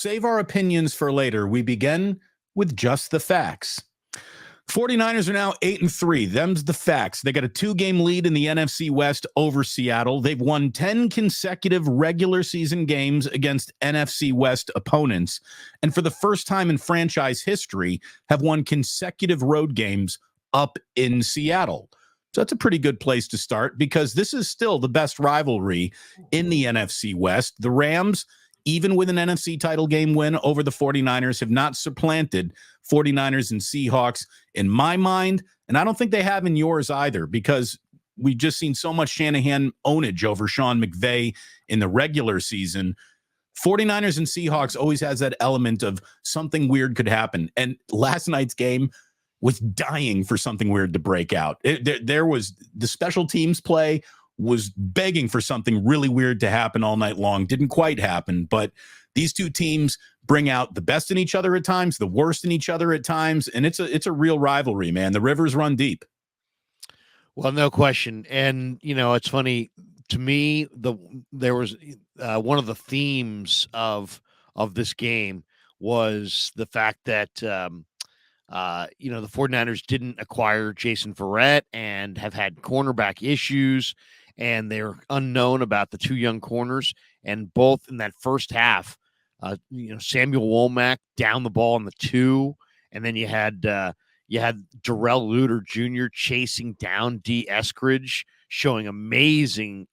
Save our opinions for later. We begin with just the facts. 49ers are now 8-3. Them's the facts. They got a 2-game lead in the NFC West over Seattle. They've won 10 consecutive regular season games against NFC West opponents. And for the first time in franchise history, have won consecutive road games up in Seattle. So that's a pretty good place to start because this is still the best rivalry in the NFC West. The Rams, even with an NFC title game win over the 49ers, have not supplanted 49ers and Seahawks in my mind. And I don't think they have in yours either, because we've just seen so much Shanahan ownage over Sean McVay in the regular season. 49ers and Seahawks always has that element of something weird could happen. And last night's game was dying for something weird to break out. There was the special teams play was begging for something really weird to happen all night long. Didn't quite happen, but these two teams bring out the best in each other at times, the worst in each other at times, and it's a real rivalry, man. The rivers run deep. Well, no question. And, it's funny to me, there was one of the themes of this game was the fact that, the 49ers didn't acquire Jason Verrett and have had cornerback issues, and they're unknown about the two young corners. And both in that first half, Samuel Womack down the ball on the 2, and then you had Darrell Luter Jr. chasing down D. Eskridge, showing amazing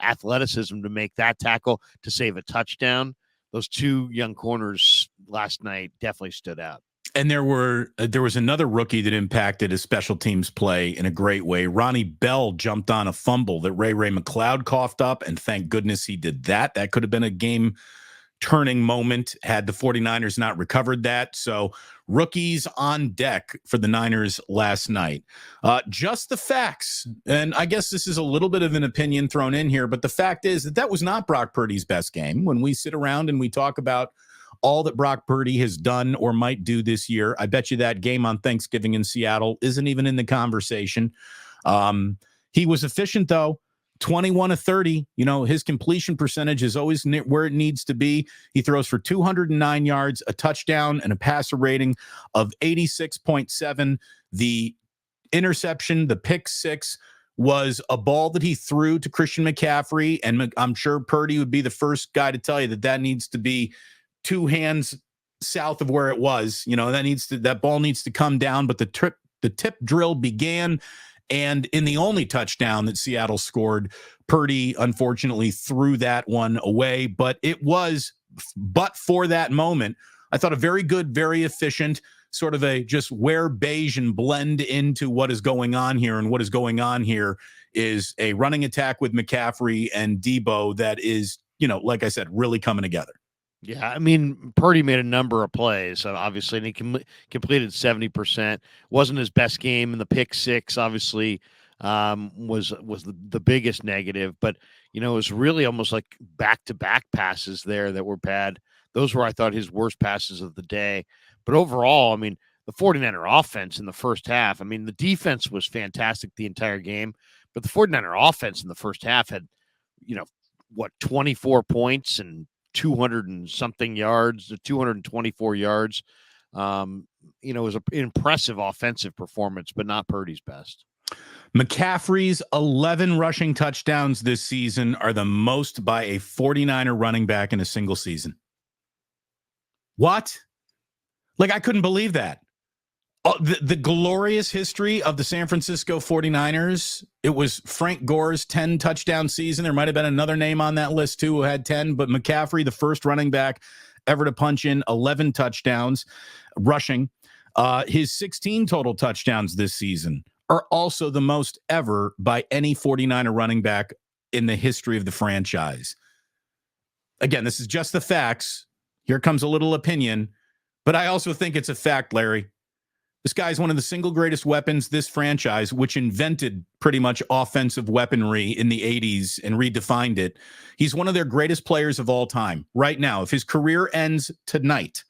athleticism to make that tackle to save a touchdown. Those two young corners last night definitely stood out. And there was another rookie that impacted his special teams play in a great way. Ronnie Bell jumped on a fumble that Ray McLeod coughed up, and thank goodness he did that. That could have been a game-turning moment had the 49ers not recovered that. So rookies on deck for the Niners last night. Just the facts, and I guess this is a little bit of an opinion thrown in here, but the fact is that was not Brock Purdy's best game. When we sit around and we talk about all that Brock Purdy has done or might do this year, I bet you that game on Thanksgiving in Seattle isn't even in the conversation. He was efficient, though. 21 of 30. His completion percentage is always where it needs to be. He throws for 209 yards, a touchdown, and a passer rating of 86.7. The interception, the pick six, was a ball that he threw to Christian McCaffrey, and I'm sure Purdy would be the first guy to tell you that needs to be 2 hands south of where it was. That ball needs to come down, but the tip drill began, and in the only touchdown that Seattle scored, Purdy unfortunately threw that one away. But for that moment, I thought a very good, very efficient, sort of a just wear beige and blend into what is going on here. And what is going on here is a running attack with McCaffrey and Debo that is, like I said, really coming together. Yeah, I mean, Purdy made a number of plays, obviously, and he completed 70%. Wasn't his best game, and the pick six, obviously, was the biggest negative. But, it was really almost like back-to-back passes there that were bad. Those were, I thought, his worst passes of the day. But overall, I mean, the 49er offense in the first half, I mean, the defense was fantastic the entire game, but the 49er offense in the first half had, 24 points and 200 and something yards, 224 yards. It was an impressive offensive performance, but not Purdy's best. McCaffrey's 11 rushing touchdowns this season are the most by a 49er running back in a single season. What? I couldn't believe that. The glorious history of the San Francisco 49ers, it was Frank Gore's 10 touchdown season. There might have been another name on that list too who had 10, but McCaffrey, the first running back ever to punch in 11 touchdowns rushing. His 16 total touchdowns this season are also the most ever by any 49er running back in the history of the franchise. Again, this is just the facts. Here comes a little opinion, but I also think it's a fact, Larry. This guy's one of the single greatest weapons this franchise, which invented pretty much offensive weaponry in the 80s and redefined it. He's one of their greatest players of all time. Right now, if his career ends tonight,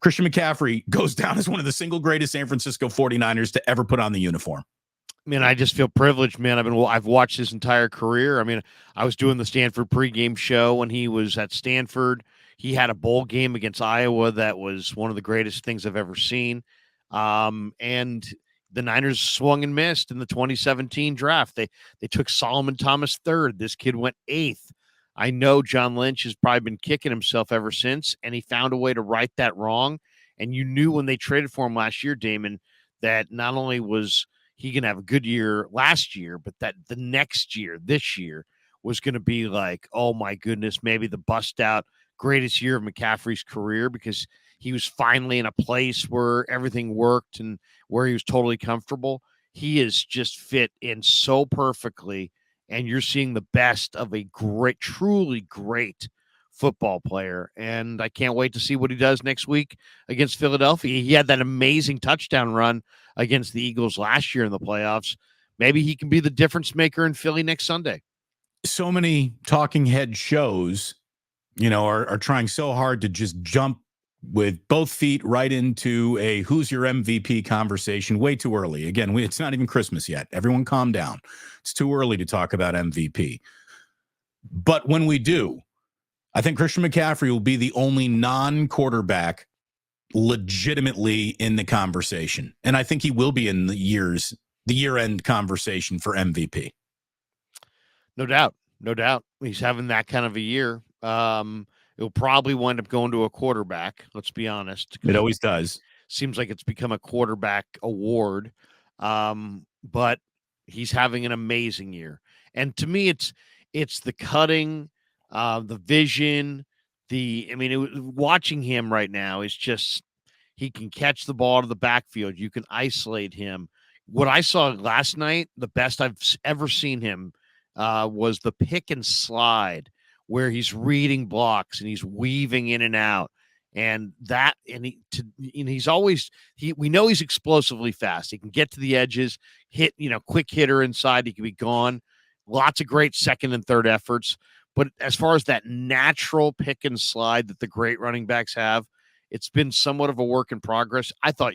Christian McCaffrey goes down as one of the single greatest San Francisco 49ers to ever put on the uniform. I mean, I just feel privileged, man. I've watched his entire career. I mean, I was doing the Stanford pregame show when he was at Stanford. He had a bowl game against Iowa that was one of the greatest things I've ever seen. And the Niners swung and missed in the 2017 draft. They took Solomon Thomas third. This kid went eighth. I know John Lynch has probably been kicking himself ever since, and he found a way to right that wrong. And you knew when they traded for him last year, Damon, that not only was he going to have a good year last year, but that the next year, this year, was going to be like, oh my goodness, maybe the bust out greatest year of McCaffrey's career, because he was finally in a place where everything worked and where he was totally comfortable. He is just fit in so perfectly, and you're seeing the best of a great, truly great football player. And I can't wait to see what he does next week against Philadelphia. He had that amazing touchdown run against the Eagles last year in the playoffs. Maybe he can be the difference maker in Philly next Sunday. So many talking head shows, are trying so hard to just jump with both feet right into a who's your MVP conversation way too early. Again, it's not even Christmas yet. Everyone calm down. It's too early to talk about MVP. But when we do, I think Christian McCaffrey will be the only non-quarterback legitimately in the conversation. And I think he will be in the year-end conversation for MVP. No doubt. No doubt. He's having that kind of a year. It'll probably wind up going to a quarterback. Let's be honest. It always does. Seems like it's become a quarterback award. But he's having an amazing year. And to me, it's the cutting, the vision, watching him right now is just, he can catch the ball to the backfield. You can isolate him. What I saw last night, the best I've ever seen him, was the pick and slide, where he's reading blocks and he's weaving in and out. And he's always, we know he's explosively fast. He can get to the edges, hit, quick hitter inside. He can be gone. Lots of great second and third efforts. But as far as that natural pick and slide that the great running backs have, it's been somewhat of a work in progress. I thought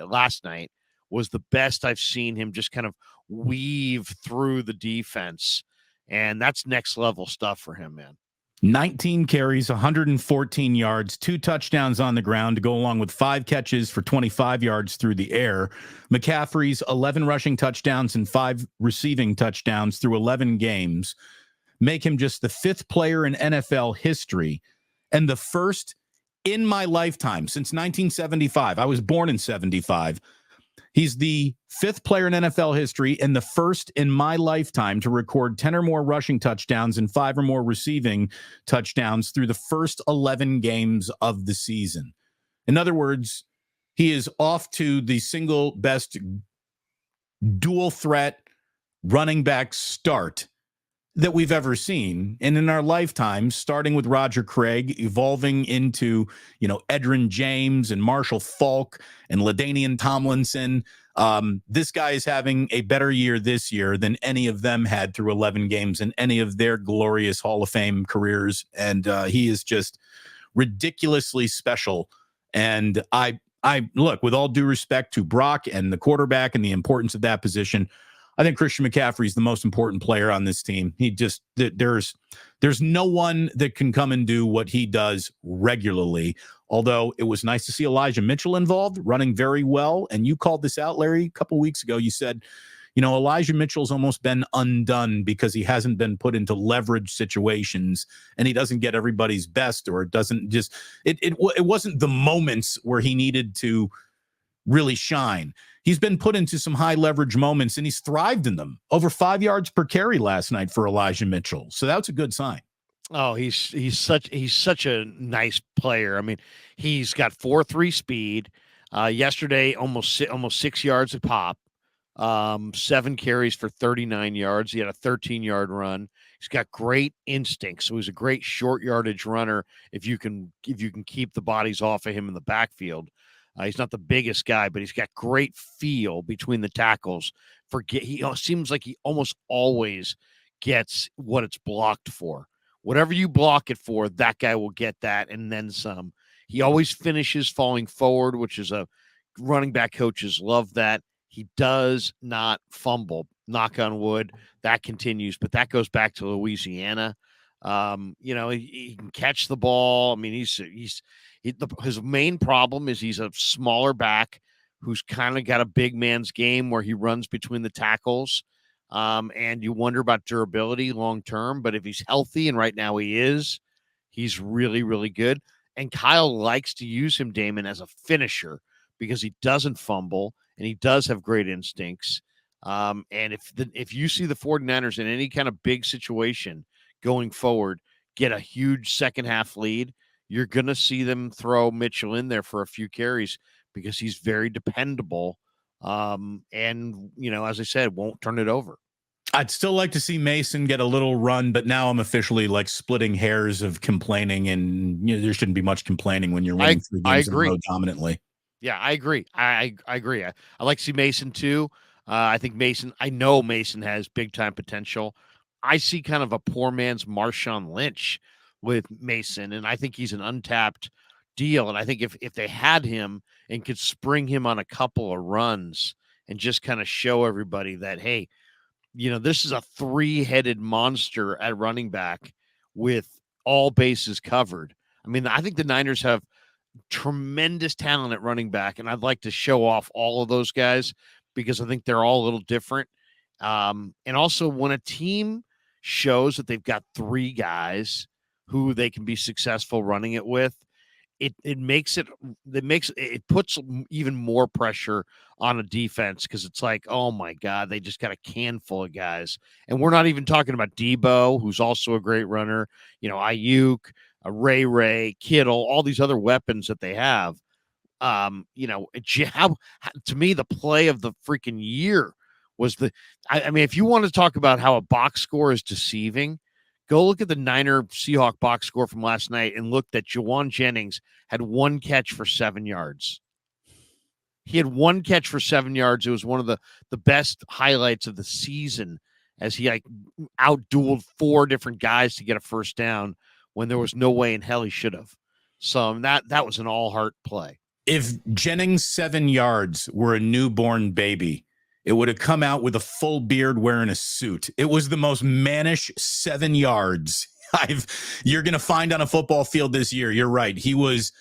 last night was the best I've seen him just kind of weave through the defense. And that's next level stuff for him, man. 19 carries, 114 yards, 2 touchdowns on the ground to go along with 5 catches for 25 yards through the air. McCaffrey's 11 rushing touchdowns and 5 receiving touchdowns through 11 games make him just the 5th player in NFL history and the first in my lifetime since 1975. I was born in 75. He's the 5th player in NFL history and the first in my lifetime to record 10 or more rushing touchdowns and 5 or more receiving touchdowns through the first 11 games of the season. In other words, he is off to the single best dual threat running back start that we've ever seen. And in our lifetime, starting with Roger Craig, evolving into, Edgerrin James and Marshall Faulk and LaDainian Tomlinson. This guy is having a better year this year than any of them had through 11 games in any of their glorious Hall of Fame careers. And he is just ridiculously special. And I look, with all due respect to Brock and the quarterback and the importance of that position, I think Christian McCaffrey is the most important player on this team. There's no one that can come and do what he does regularly. Although it was nice to see Elijah Mitchell involved, running very well. And you called this out, Larry, a couple weeks ago. You said, Elijah Mitchell's almost been undone because he hasn't been put into leverage situations and he doesn't get everybody's best, or it doesn't just, it wasn't the moments where he needed to really shine. He's been put into some high leverage moments and he's thrived in them. Over 5 yards per carry last night for Elijah Mitchell. So that's a good sign. Oh, he's such a nice player. I mean, he's got 4.3 speed. Yesterday, almost 6 yards a pop. 7 carries for 39 yards. He had a 13-yard run. He's got great instincts. So he's a great short yardage runner if you can keep the bodies off of him in the backfield. He's not the biggest guy, but he's got great feel between the tackles. He seems like he almost always gets what it's blocked for. Whatever you block it for, that guy will get that and then some. He always finishes falling forward, which is a running back coaches love that. He does not fumble. Knock on wood. That continues, but that goes back to Louisiana. He can catch the ball. I mean, his main problem is he's a smaller back who's kind of got a big man's game where he runs between the tackles. And you wonder about durability long term. But if he's healthy, and right now he is, he's really, really good. And Kyle likes to use him, Damon, as a finisher because he doesn't fumble and he does have great instincts. And if you see the 49ers in any kind of big situation going forward, get a huge second half lead, you're going to see them throw Mitchell in there for a few carries because he's very dependable. And, as I said, won't turn it over. I'd still like to see Mason get a little run, but now I'm officially like splitting hairs of complaining, and there shouldn't be much complaining when you're winning 3 games in a row dominantly. Yeah, I agree. I agree. I like to see Mason too. I know Mason has big time potential. I see kind of a poor man's Marshawn Lynch with Mason, and I think he's an untapped deal. And I think if they had him and could spring him on a couple of runs and just kind of show everybody that, hey, this is a 3-headed monster at running back with all bases covered. I mean, I think the Niners have tremendous talent at running back, and I'd like to show off all of those guys because I think they're all a little different. And also, when a team shows that they've got 3 guys who they can be successful running it with, it puts even more pressure on a defense because it's like, oh my God, they just got a can full of guys. And we're not even talking about Debo, who's also a great runner, Ayuk, Ray, Kittle, all these other weapons that they have. To me, the play of the freaking year was I mean, if you want to talk about how a box score is deceiving, go look at the Niner Seahawk box score from last night and look that Jawan Jennings had 1 catch for 7 yards. He had 1 catch for 7 yards. It was one of the best highlights of the season as he outdueled 4 different guys to get a first down when there was no way in hell he should have. So that was an all-heart play. If Jennings' 7 yards were a newborn baby, it would have come out with a full beard wearing a suit. It was the most mannish 7 yards you're going to find on a football field this year. You're right. He was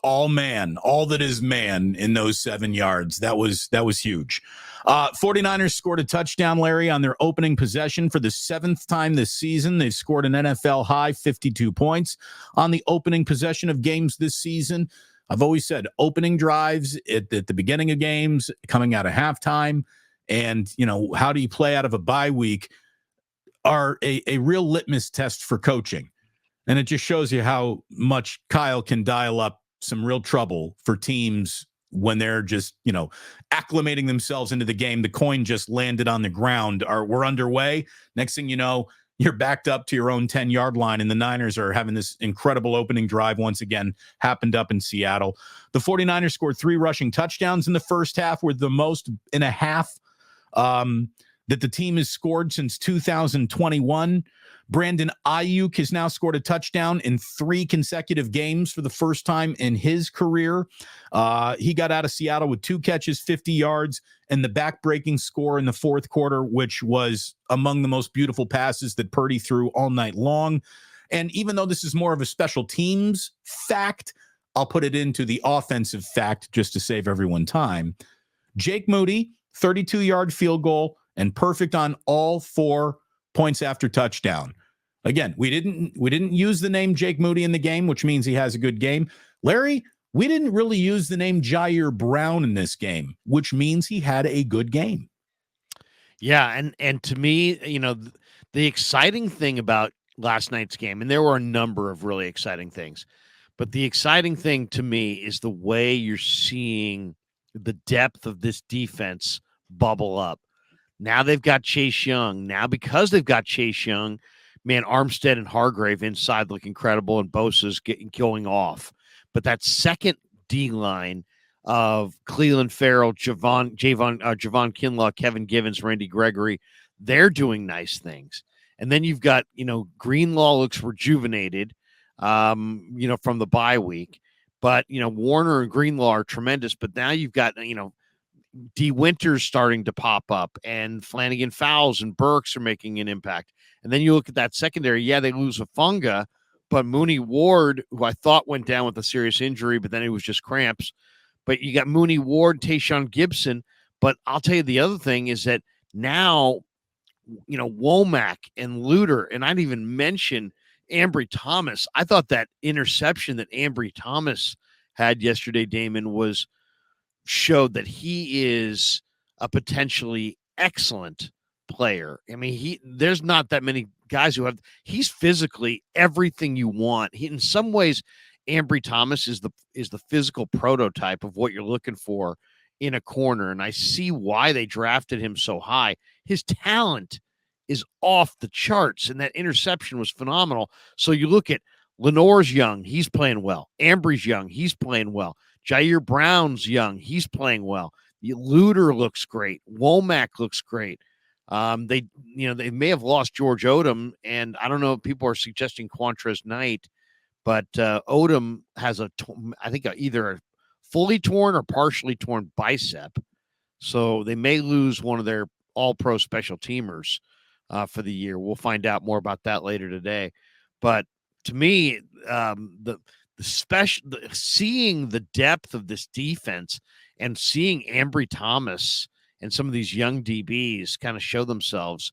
all man, all that is man in those 7 yards. That was huge. 49ers scored a touchdown, Larry, on their opening possession for the 7th time this season. They've scored an NFL high 52 points on the opening possession of games this season. I've always said opening drives at the beginning of games, coming out of halftime, and, how do you play out of a bye week are a real litmus test for coaching. And it just shows you how much Kyle can dial up some real trouble for teams when they're just, acclimating themselves into the game. The coin just landed on the ground. We're underway. Next thing you know, you're backed up to your own 10-yard line, and the Niners are having this incredible opening drive once again, happened up in Seattle. The 49ers scored 3 rushing touchdowns in the first half, were the most in a half that the team has scored since 2021. Brandon Ayuk has now scored a touchdown in 3 consecutive games for the first time in his career. He got out of Seattle with 2 catches, 50 yards, and the back-breaking score in the fourth quarter, which was among the most beautiful passes that Purdy threw all night long. And even though this is more of a special teams fact, I'll put it into the offensive fact just to save everyone time. Jake Moody, 32-yard field goal, and perfect on all 4 points after touchdown. Again, we didn't use the name Jake Moody in the game, which means he has a good game. Larry, we didn't really use the name Jair Brown in this game, which means he had a good game. Yeah, and to me, the exciting thing about last night's game, and there were a number of really exciting things, but the exciting thing to me is the way you're seeing the depth of this defense bubble up. Now they've got Chase Young. Now because they've got Chase Young, man, Armstead and Hargrave inside look incredible, and Bosa's going off. But that second D line of Cleveland Farrell, Javon Kinlaw, Kevin Givens, Randy Gregory, they're doing nice things. And then you've got, Greenlaw looks rejuvenated, from the bye week. But, Warner and Greenlaw are tremendous. But now you've got, D. Winters starting to pop up, and Flanagan Fowles and Burks are making an impact. And then you look at that secondary. Yeah, they lose Afunga, but Mooney Ward, who I thought went down with a serious injury, but then it was just cramps. But you got Mooney Ward, Tayshaun Gibson. But I'll tell you the other thing is that now, Womack and Luter, and I'd even mention Ambry Thomas. I thought that interception that Ambry Thomas had yesterday, Damon, showed that he is a potentially excellent player. I mean, there's not that many guys he's physically everything you want. In some ways, Ambry Thomas is the physical prototype of what you're looking for in a corner, and I see why they drafted him so high. His talent is off the charts, and that interception was phenomenal. So you look at Lenore's young, he's playing well. Ambry's young, he's playing well. Jair Brown's young, he's playing well. Luter looks great. Womack looks great. They may have lost George Odom, and I don't know if people are suggesting Quantrez Knight, but Odom has either a fully torn or partially torn bicep. So they may lose one of their all-pro special teamers for the year. We'll find out more about that later today. But to me, seeing the depth of this defense and seeing Ambry Thomas and some of these young DBs kind of show themselves,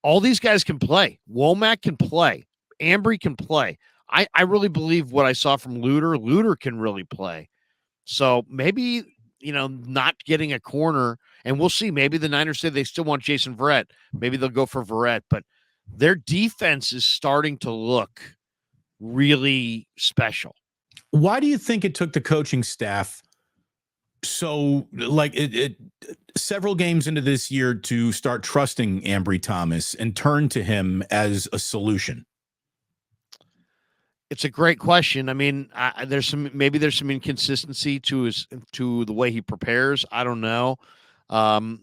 all these guys can play. Womack can play. Ambry can play. I really believe what I saw from Luter. Luter can really play. So maybe, not getting a corner, and we'll see. Maybe the Niners say they still want Jason Verrett. Maybe they'll go for Verrett, but their defense is starting to look really special. Why do you think it took the coaching staff several games into this year to start trusting Ambry Thomas and turn to him as a solution? It's a great question. I mean, there's some inconsistency to the way he prepares. I don't know.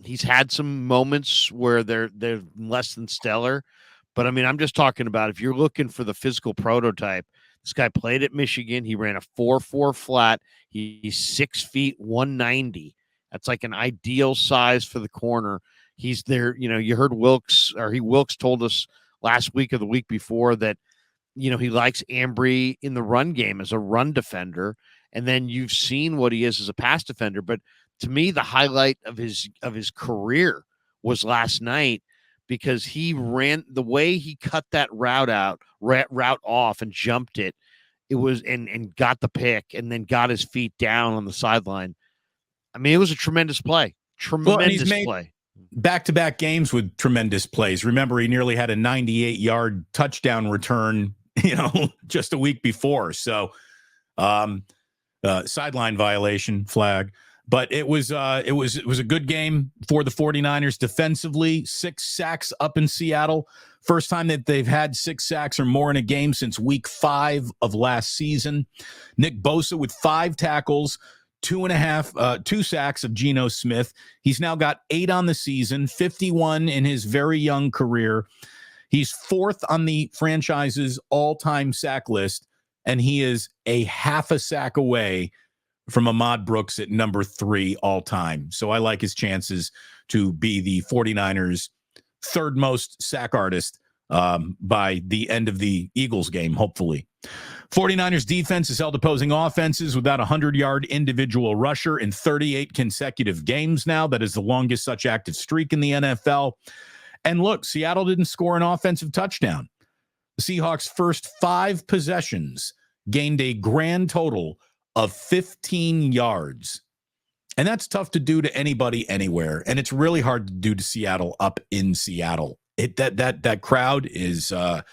He's had some moments where they're less than stellar, but I mean, I'm just talking about if you're looking for the physical prototype. This guy played at Michigan. He ran a 4.4 flat. He's 6 feet 190. That's like an ideal size for the corner. He's there. You heard Wilkes told us last week or the week before that he likes Ambry in the run game as a run defender, and then you've seen what he is as a pass defender. But to me, the highlight of his career was last night, because he ran the way he cut that route off and jumped it. It was and got the pick and then got his feet down on the sideline. I mean, it was a tremendous play. Tremendous play. Back-to-back games with tremendous plays. Remember, he nearly had a 98-yard touchdown return, just a week before. So, sideline violation flag. But it was a good game for the 49ers defensively. 6 sacks up in Seattle. First time that they've had 6 sacks or more in a game since week 5 of last season. Nick Bosa with 5 tackles, 2 sacks of Geno Smith. He's now got 8 on the season, 51 in his very young career. He's 4th on the franchise's all-time sack list, and he is a half a sack away from Ahmad Brooks at number 3 all time. So I like his chances to be the 49ers' third most sack artist by the end of the Eagles game, hopefully. 49ers defense has held opposing offenses without a 100-yard individual rusher in 38 consecutive games now. That is the longest such active streak in the NFL. And look, Seattle didn't score an offensive touchdown. The Seahawks' first 5 possessions gained a grand total of 15 yards. And that's tough to do to anybody anywhere. And it's really hard to do to Seattle up in Seattle. That crowd is a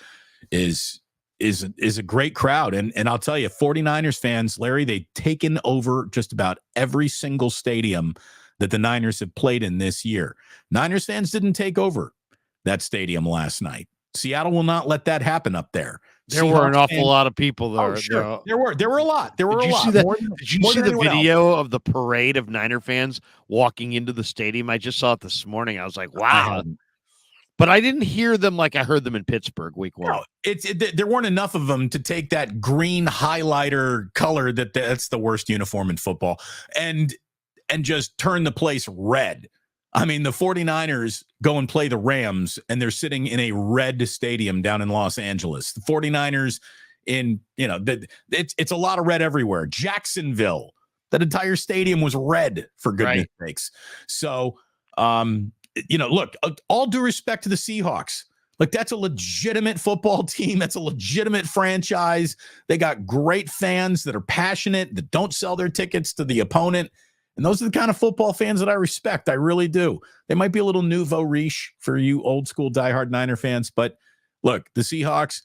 great crowd. And I'll tell you, 49ers fans, Larry, they've taken over just about every single stadium that the Niners have played in this year. Niners fans didn't take over that stadium last night. Seattle will not let that happen up there. There were an awful lot of people there. Oh, sure. There were a lot. Did you see the video of the parade of Niner fans walking into the stadium? I just saw it this morning. I was like, wow. But I didn't hear them like I heard them in Pittsburgh week 1. No, there weren't enough of them to take that green highlighter color that's the worst uniform in football and just turn the place red. I mean, the 49ers go and play the Rams, and they're sitting in a red stadium down in Los Angeles. The 49ers it's a lot of red everywhere. Jacksonville, that entire stadium was red, for goodness sakes. So, look, all due respect to the Seahawks. Like, that's a legitimate football team. That's a legitimate franchise. They got great fans that are passionate, that don't sell their tickets to the opponent. And those are the kind of football fans that I respect. I really do. They might be a little nouveau riche for you old school diehard Niner fans, but look, the Seahawks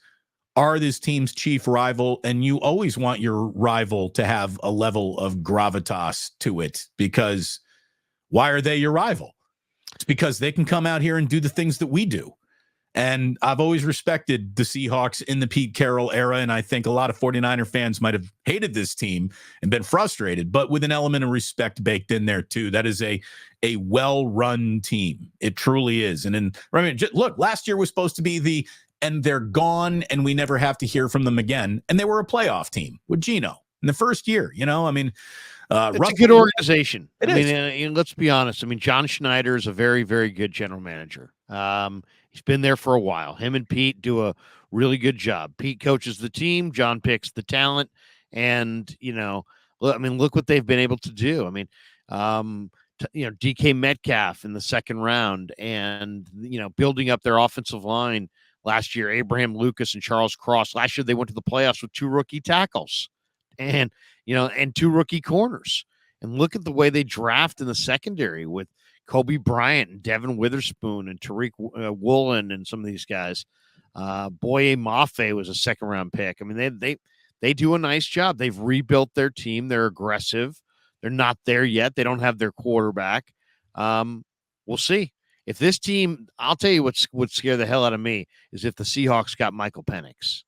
are this team's chief rival, and you always want your rival to have a level of gravitas to it, because why are they your rival? It's because they can come out here and do the things that we do. And I've always respected the Seahawks in the Pete Carroll era, and I think a lot of 49er fans might have hated this team and been frustrated, but with an element of respect baked in there too. That is a well-run team. It truly is. And look, last year was supposed to be and they're gone and we never have to hear from them again. And they were a playoff team with Geno in the first year. It's a good organization. Is. Let's be honest. I mean, John Schneider is a very, very good general manager. He's been there for a while. Him and Pete do a really good job. Pete coaches the team. John picks the talent. And, look what they've been able to do. I mean, DK Metcalf in the second round and, building up their offensive line last year, Abraham Lucas and Charles Cross. Last year, they went to the playoffs with 2 rookie tackles and 2 rookie corners. And look at the way they draft in the secondary with Kobe Bryant and Devin Witherspoon and Tariq Woolen and some of these guys. Boye Mafe was a second-round pick. I mean, they do a nice job. They've rebuilt their team. They're aggressive. They're not there yet. They don't have their quarterback. We'll see. If this team, I'll tell you what would scare the hell out of me is if the Seahawks got Michael Penix.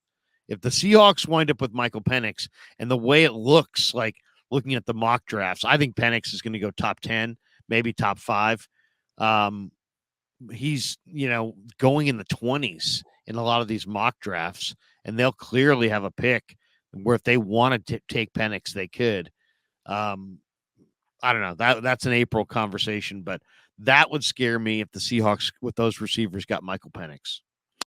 If the Seahawks wind up with Michael Penix and the way it looks like looking at the mock drafts, I think Penix is going to go top 10, maybe top 5. He's, going in the 20s in a lot of these mock drafts, and they'll clearly have a pick where if they wanted to take Penix, they could. I don't know. That's an April conversation, but that would scare me if the Seahawks with those receivers got Michael Penix.